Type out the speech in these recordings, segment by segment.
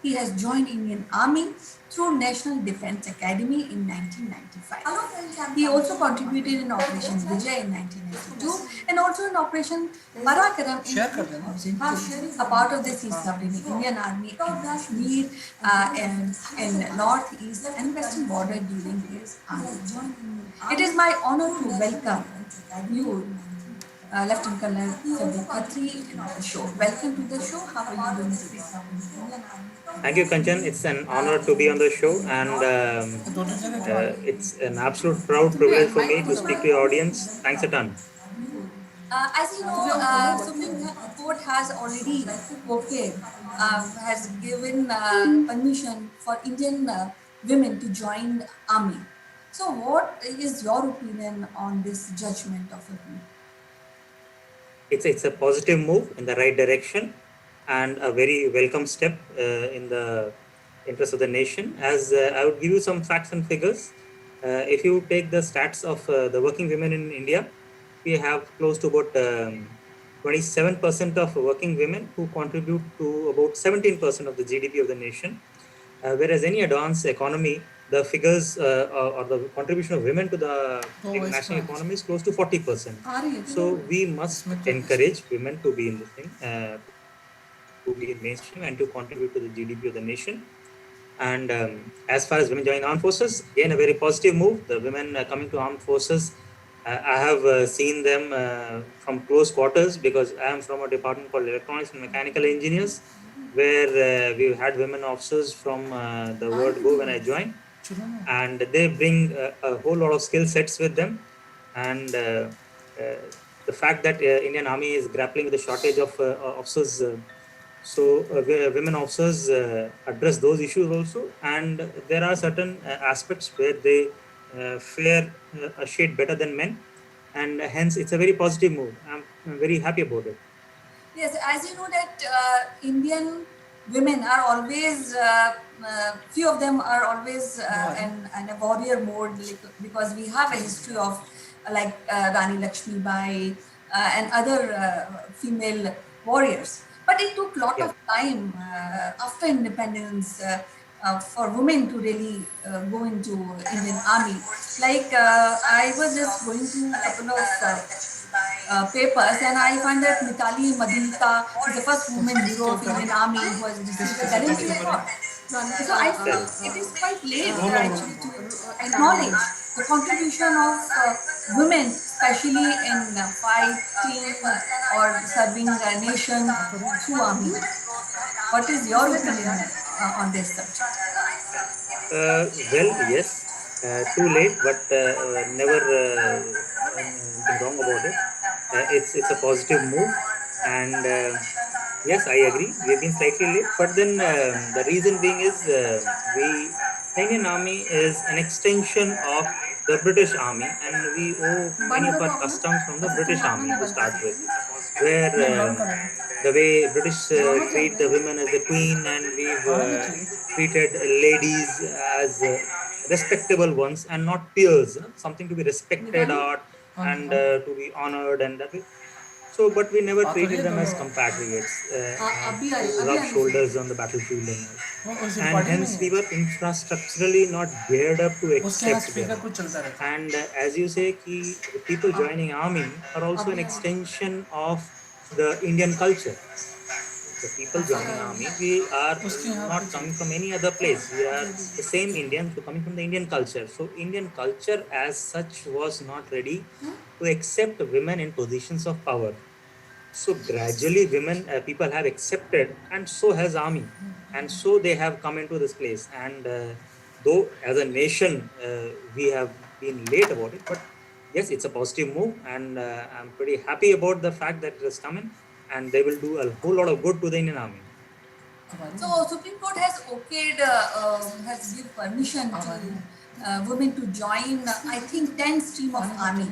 He has joined Indian Army through National Defence Academy in 1995. He also contributed in Operation Vijay in 1992 and also in Operation Parakaram in 2002. A part of this, he served in the Indian Army in Kashmir and in northeast and western border during his army. It is my honor to welcome you, Lieutenant Colonel Sabir Khatri, in the show. Welcome to the show. How are you doing today? Thank you, Kanchan. It's an honor to be on the show, and it's an absolute proud privilege for me to speak to your audience. Thanks a ton. As you know, Supreme Court has already has given permission for Indian women to join army. So, what is your opinion on this judgment of Supreme? It's a positive move in the right direction, and a very welcome step in the interest of the nation. As I would give you some facts and figures. If you take the stats of the working women in India, we have close to about 27% of working women who contribute to about 17% of the GDP of the nation. Whereas any advanced economy, the figures or the contribution of women to the national economy is close to 40%. So we must encourage women to be in this thing, to be in mainstream and to contribute to the GDP of the nation. And as far as women joining armed forces, again, a very positive move. The women coming to armed forces, I have seen them from close quarters because I am from a department called Electronics and Mechanical Engineers, where we had women officers from the word go when I joined. And they bring a whole lot of skill sets with them. And the fact that Indian Army is grappling with the shortage of officers, women officers address those issues also, and there are certain aspects where they fare a shade better than men, and hence it's a very positive move. I'm very happy about it. Yes, as you know that Indian women are always, few of them are always in a warrior mode, like, because we have a history of like Rani Lakshmi Bai and other female warriors. But it took a lot of time after independence for women to really go into Indian army. Like I was just going through a couple of papers, and I find that Mitali Madhulika is the first woman hero of Indian Army who has received the Gallantry Award. So I feel it is quite late actually to acknowledge the contribution of women, especially in fighting or serving the nation through army. What is your opinion on this subject? Well, yes, too late, but never anything wrong about it. It's a positive move, and yes, I agree. We've been slightly late, but then the reason being is the Indian Army is an extension of the British Army, and we owe many of our customs from the British Army to start with, where the way British treat the women as the queen, and we've treated ladies as respectable ones and not peers, something to be respected or and to be honored and that way. So, but we never treated them as compatriots to rub shoulders on the battlefield and all. And hence we were infrastructurally not geared up to accept them. And as you say, the people joining army are also an extension of the Indian culture. The people joining army, we are not coming from any other place. We are the same Indians who are coming from the Indian culture. So Indian culture as such was not ready to accept women in positions of power. So gradually women people have accepted, and so has army, and so they have come into this place. And though as a nation we have been late about it, but yes, it's a positive move, and I'm pretty happy about the fact that it has come in, and they will do a whole lot of good to the Indian Army. So Supreme Court has okayed, has given permission to women to join, I think, 10 stream of army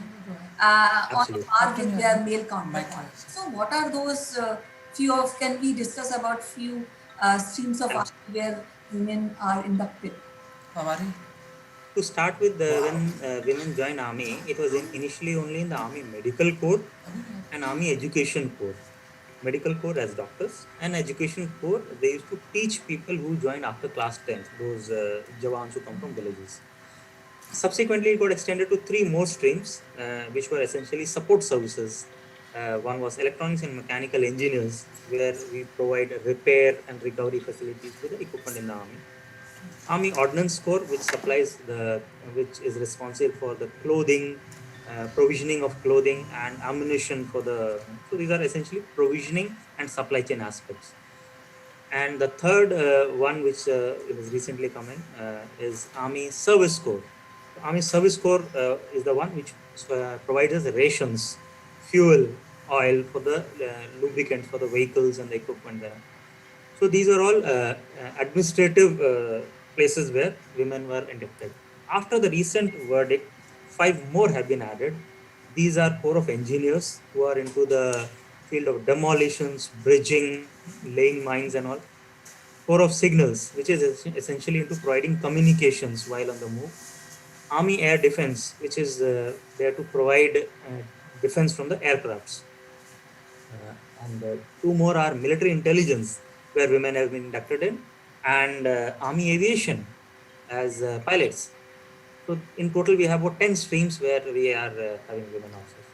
on Absolutely. par with their male counterparts. So what are those few of, can we discuss about few streams of army where women are inducted? To start with, when women joined army, it was initially only in the Army Medical Corps and Army Education Corps. medical corps as doctors, and education corps, they used to teach people who joined after class 10th, those jawans who come from villages. Subsequently, it got extended to three more streams, which were essentially support services. One was electronics and mechanical engineers, where we provide repair and recovery facilities to the equipment in the army. Army Ordnance Corps, which is responsible for the clothing, provisioning of clothing and ammunition for the. So these are essentially provisioning and supply chain aspects. And the third one, which is recently coming, is Army Service Corps. So Army Service Corps is the one which provides us rations, fuel, oil for the lubricants for the vehicles and the equipment there. So these are all administrative places where women were inducted. After the recent verdict, five more have been added. These are Corps of Engineers who are into the field of demolitions, bridging, laying mines, and all. Corps of Signals, which is essentially into providing communications while on the move. Army Air Defense, which is there to provide defense from the aircrafts. And two more are military intelligence, where women have been inducted in, and Army Aviation as pilots. So in total, we have about 10 streams where we are having women officers.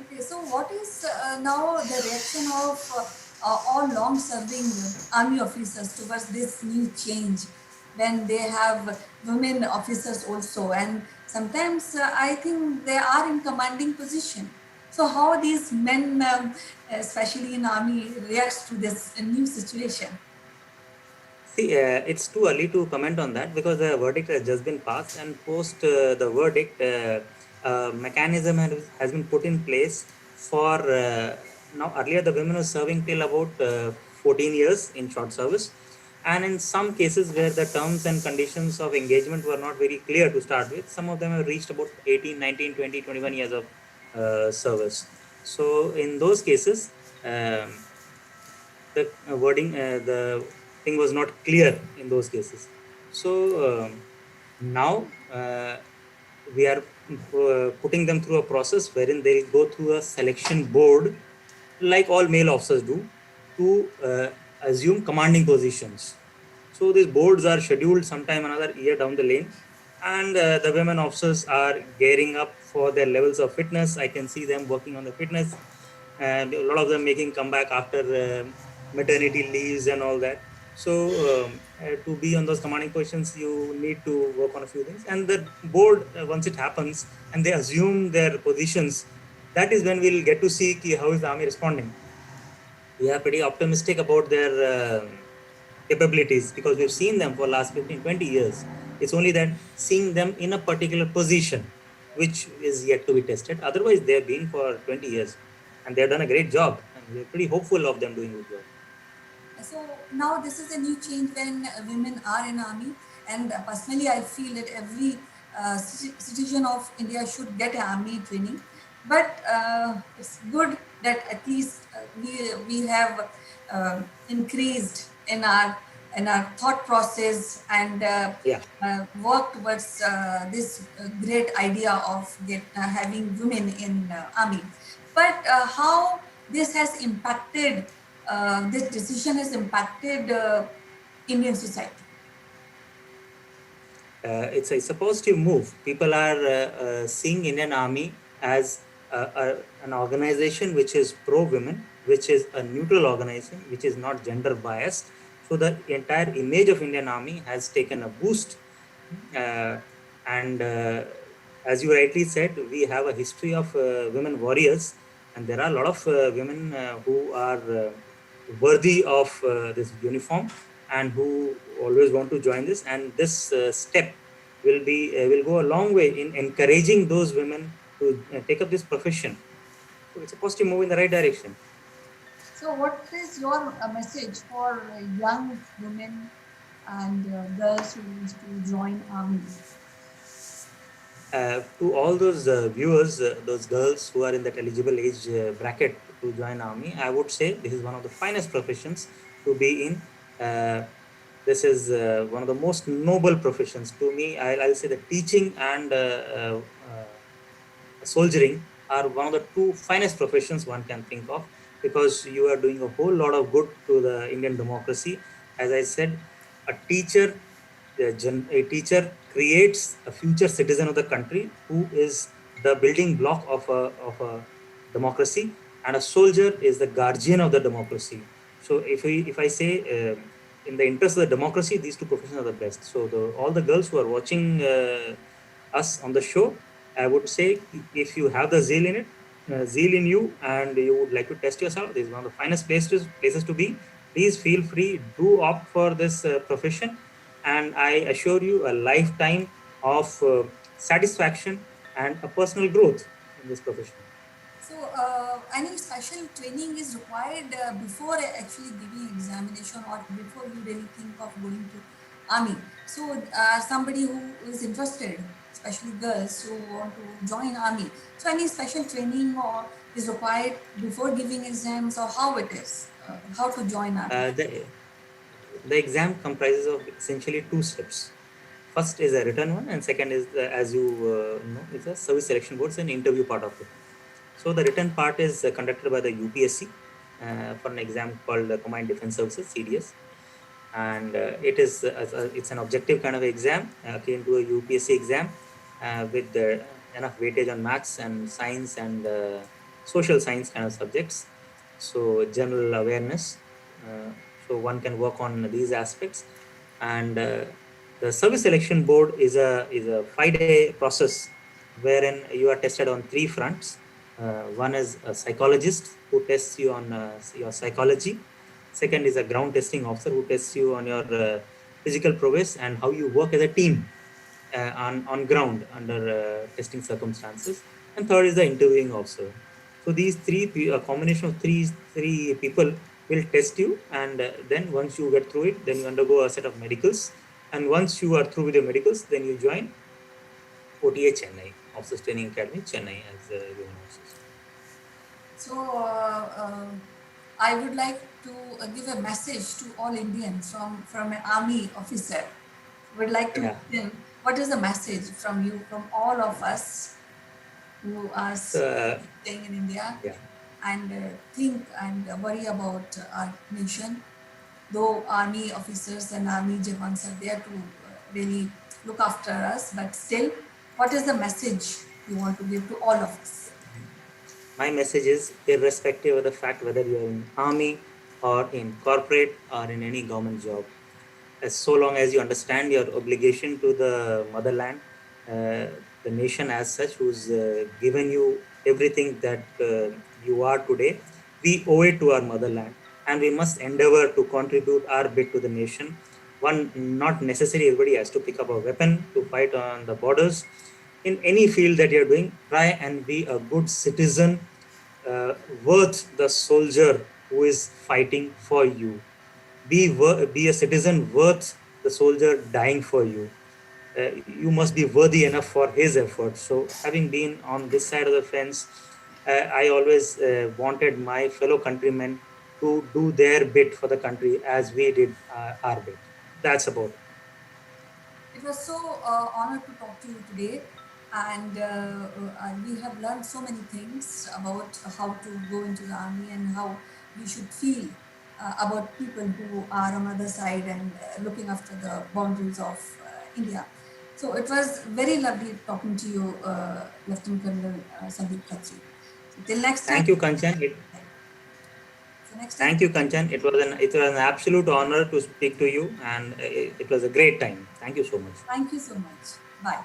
Okay, so what is now the reaction of all long-serving army officers towards this new change when they have women officers also, and sometimes I think they are in commanding position. So how these men, especially in army, reacts to this new situation? See, it's too early to comment on that because the verdict has just been passed, and post the verdict, mechanism has been put in place for now. Earlier, the women were serving till about 14 years in short service, and in some cases where the terms and conditions of engagement were not very clear to start with, some of them have reached about 18, 19, 20, 21 years of service. So, in those cases, the the thing was not clear in those cases. So now we are putting them through a process wherein they go through a selection board, like all male officers do, to assume commanding positions. So these boards are scheduled sometime another year down the lane, and the women officers are gearing up for their levels of fitness. I can see them working on the fitness, and a lot of them making comeback after maternity leaves and all that. So to be on those commanding positions, you need to work on a few things. And the board, once it happens and they assume their positions, that is when we'll get to see how is the army responding. We are pretty optimistic about their capabilities because we've seen them for the last 15, 20 years. It's only that seeing them in a particular position, which is yet to be tested. Otherwise, they've been for 20 years and they've done a great job. And we're pretty hopeful of them doing a good job. So now this is a new change when women are in army, and personally I feel that every citizen of India should get army training. But it's good that at least we have increased in our thought process and Yeah. work towards this great idea of having women in army. But how this has impacted, this decision has impacted Indian society? It's a positive move. People are seeing Indian Army as an organization which is pro women, which is a neutral organization, which is not gender biased. So the entire image of Indian Army has taken a boost. Uh, and as you rightly said, we have a history of women warriors, and there are a lot of women who are worthy of this uniform and who always want to join this. And this step will go a long way in encouraging those women to take up this profession. So it's a positive move in the right direction. So, what is your message for young women and girls who want to join army? To all those viewers, those girls who are in that eligible age bracket to join army, I would say this is one of the finest professions to be in. This is one of the most noble professions to me. I'll say that teaching and soldiering are one of the two finest professions one can think of. because you are doing a whole lot of good to the Indian democracy. As I said, a teacher, a teacher creates a future citizen of the country who is the building block of a democracy, and a soldier is the guardian of the democracy. So if I say, in the interest of the democracy, these two professions are the best. So all the girls who are watching us on the show, I would say, if you have the zeal in you, and you would like to test yourself, this is one of the finest places to be. Please feel free, do opt for this profession, and I assure you a lifetime of satisfaction and a personal growth in this profession. So, any special training is required before actually giving examination or before you really think of going to army. So, somebody who is interested, especially girls who want to join army. So, any special training or is required before giving exams, or how it is, how to join army? Uh, the, the exam comprises of essentially two steps. First is a written one, and second is, as you know, it's a service selection board, it's an interview part of it. So the written part is conducted by the UPSC for an exam called Combined Defense Services (CDS), and it's an objective kind of exam akin to a UPSC exam, with enough weightage on maths and science and social science kind of subjects. So general awareness. Uh, so one can work on these aspects, and the service selection board is a 5-day process wherein you are tested on three fronts. One is a psychologist who tests you on your psychology. Second is a ground testing officer who tests you on your physical prowess and how you work as a team on ground under testing circumstances. And third is the interviewing officer. So these a combination of three people will test you, and then once you get through it, then you undergo a set of medicals. And once you are through with your medicals, then you join OTA Chennai, Officers Training Academy, Chennai, as everyone knows. So, I would like to give a message to all Indians from an army officer. Would like to Yeah. listen. What is the message from you, from all of us who are So, staying in India yeah. and think and worry about our nation? Though army officers and army jawans are there to really look after us, but still, what is the message you want to give to all of us? My message is, irrespective of the fact whether you are in army or in corporate or in any government job, as so long as you understand your obligation to the motherland, the nation as such, who's given you everything that you are today, we owe it to our motherland, and we must endeavor to contribute our bit to the nation. One, not necessarily everybody has to pick up a weapon to fight on the borders. In any field that you're doing, try and be a good citizen, worth the soldier who is fighting for you. Be a citizen worth the soldier dying for you. You must be worthy enough for his effort. So, having been on this side of the fence, I always wanted my fellow countrymen to do their bit for the country as we did our bit. That's about it. It was so honored to talk to you today, and we have learned so many things about how to go into the army and how we should feel about people who are on the other side and looking after the boundaries of India. So it was very lovely talking to you, Lieutenant Colonel Sandeep Khatri. So till next time. Thank you, Kanchan. So next time. Thank you, Kanchan. It was an absolute honor to speak to you, and it was a great time. Thank you so much. Thank you so much. Bye.